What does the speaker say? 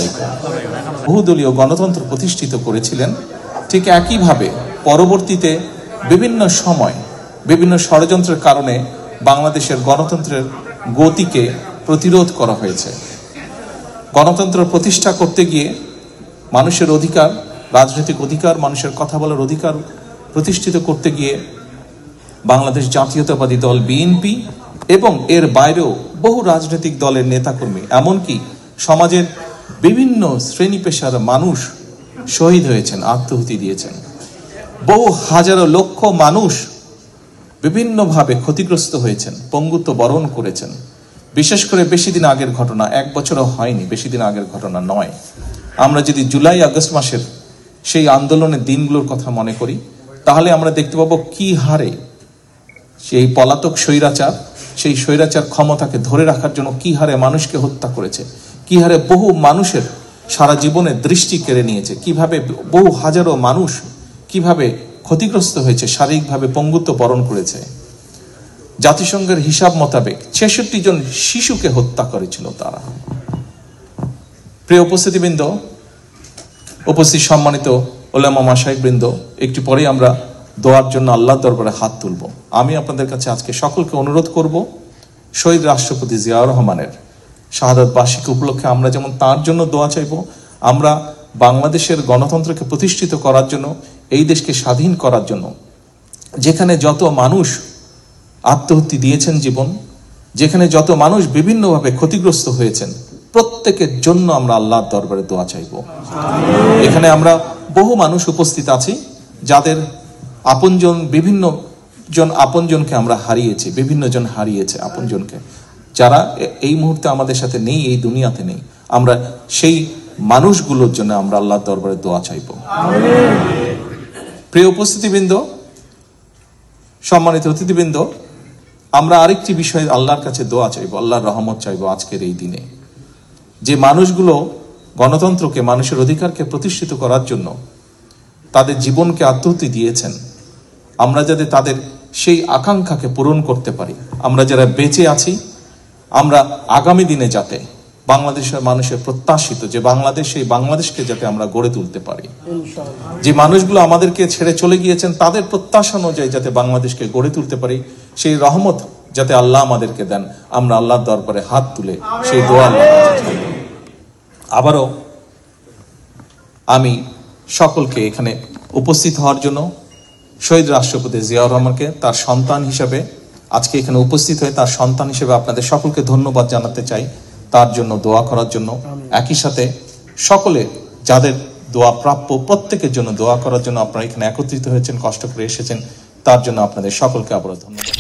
আলাইকুম। বহুদলীয় গণতন্ত্র প্রতিষ্ঠিত করেছিলেন। ঠিক একইভাবে পরবর্তীতে বিভিন্ন সময় বিভিন্ন ষড়যন্ত্রের কারণে বাংলাদেশের গণতন্ত্রের গতিকে প্রতিরোধ করা হয়েছে। গণতন্ত্র প্রতিষ্ঠা করতে গিয়ে মানুষের অধিকার, রাজনৈতিক অধিকার, মানুষের কথা বলার অধিকার প্রতিষ্ঠিত করতে গিয়ে বাংলাদেশ জাতীয়তাবাদী দল বিএনপি এবং এর বাইরেও বহু রাজনৈতিক দলের নেতাকর্মী, এমনকি সমাজের বিভিন্ন শ্রেণী পেশার মানুষ শহীদ হয়েছেন, আত্মাহুতি দিয়েছেন। বহু হাজারো লক্ষ মানুষ বিভিন্নভাবে ক্ষতিগ্রস্ত হয়েছেন, পঙ্গুত্ব বরণ করেছেন। বিশেষ করে বেশি দিন আগের ঘটনা, 1 বছরও হয়নি, বেশি দিন আগের ঘটনা নয়। আমরা যদি জুলাই আগস্ট মাসের সেই আন্দোলনের দিনগুলোর কথা মনে করি, তাহলে আমরা দেখতে পাবো কি হারে সেই পলাতক স্বৈরাচার, সেই স্বৈরাচার ক্ষমতাকে ধরে রাখার জন্য কি হারে মানুষকে হত্যা করেছে, কি হারে বহু মানুষের সারা জীবনের দৃষ্টি কেড়ে নিয়েছে, কিভাবে বহু হাজারো মানুষ কিভাবে ক্ষতিগ্রস্ত হয়েছে, শারীরিকভাবে পঙ্গুত্ব বরণ করেছে। জাতিসংঘের হিসাব মোতাবেক 66 জন শিশুকে হত্যা করেছিল তারা। প্রিয় উপস্থিতিবৃন্দ, উপস্থিত সম্মানিত ওলামা মাশায়েখবৃন্দ, একটু পরেই আমরা দোয়ার জন্য আল্লাহর দরবারে হাত তুলব। আমি আপনাদের কাছে আজকে সকলকে অনুরোধ করব, শহীদ রাষ্ট্রপতি জিয়াউর রহমানের শাহাদাত বার্ষিকী উপলক্ষে আমরা যেমন তার জন্য দোয়া চাইব, আমরা বাংলাদেশের গণতন্ত্রকে প্রতিষ্ঠিত করার জন্য, এই দেশকে স্বাধীন করার জন্য যেখানে যত মানুষ আত্মহত্যা দিয়েছেন জীবন, যেখানে যত মানুষ বিভিন্নভাবে ক্ষতিগ্রস্ত হয়েছেন, প্রত্যেকের জন্য আমরা আল্লাহর দরবারে দোয়া চাইব। এখানে আমরা বহু মানুষ উপস্থিত আছি যাদের আপনজন, বিভিন্ন জন আপনজনকে আমরা হারিয়েছি, বিভিন্ন জন হারিয়েছে আপনজনকে, যারা এই মুহূর্তে আমাদের সাথে নেই, এই দুনিয়াতে নেই। আমরা সেই মানুষগুলোর জন্য আমরা আল্লাহর দরবারে দোয়া চাইব। প্রিয় উপস্থিতিবৃন্দ, সম্মানিত অতিথিবৃন্দ, আমরা আরেকটি বিষয়ে আল্লাহর কাছে দোয়া চাইব, আল্লাহর রহমত চাইব আজকের এই দিনে। যে মানুষগুলো গণতন্ত্রকে, মানুষের অধিকারকে প্রতিষ্ঠিত করার জন্য তাদের জীবনকে আত্মাহুতি দিয়েছেন, আমরা যাতে তাদের সেই আকাঙ্ক্ষাকে পূরণ করতে পারি, আমরা যারা বেঁচে আছি, আমরা আগামী দিনে যাতে বাংলাদেশের মানুষের প্রত্যাশিত যে বাংলাদেশ, সেই বাংলাদেশকে যাতে আমরা গড়ে তুলতে পারি। যে মানুষগুলো আমাদেরকে ছেড়ে চলে গিয়েছেন, তাদের প্রত্যাশা অনুযায়ী যাতে বাংলাদেশকে গড়ে তুলতে পারি, সেই রহমত যাতে আল্লাহ আমাদেরকে দেন, আমরা আল্লাহর দরবারে হাত তুলে সেই দোয়া আবারও আমি সকলকে এখানে উপস্থিত হওয়ার জন্য, শহীদ রাষ্ট্রপতি জিয়াউর রহমানকে তার সন্তান হিসেবে আজকে এখানে উপস্থিত হয়ে তার সন্তান হিসেবে আপনাদের সকলকে ধন্যবাদ জানাতে চাই, তার জন্য দোয়া করার জন্য। একই সাথে সকলে যাদের দোয়া প্রাপ্য, প্রত্যেকের জন্য দোয়া করার জন্য আপনারা এখানে একত্রিত হয়েছেন, কষ্ট করে এসেছেন, তার জন্য আপনাদের সকলকে আবারও ধন্যবাদ।